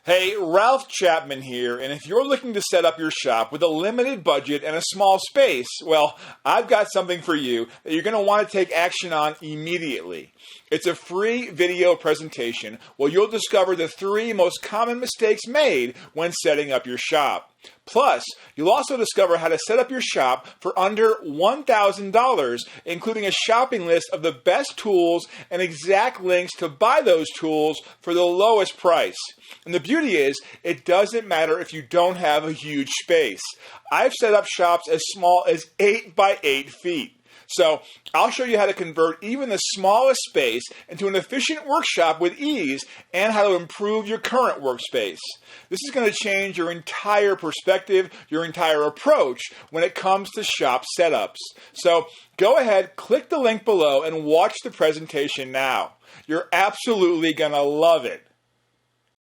Hey, Ralph Chapman here, and if you're looking to set up your shop with a limited budget and a small space, well, I've got something for you that you're going to want to take action on immediately. It's a free video presentation where you'll discover the 3 most common mistakes made when setting up your shop. Plus, you'll also discover how to set up your shop for under $1,000, including a shopping list of the best tools and exact links to buy those tools for the lowest price. And the beauty is, it doesn't matter if you don't have a huge space. I've set up shops as small as 8 by 8 feet. So I'll show you how to convert even the smallest space into an efficient workshop with ease and how to improve your current workspace. This is going to change your entire perspective, your entire approach when it comes to shop setups. So go ahead, click the link below and watch the presentation now. You're absolutely going to love it.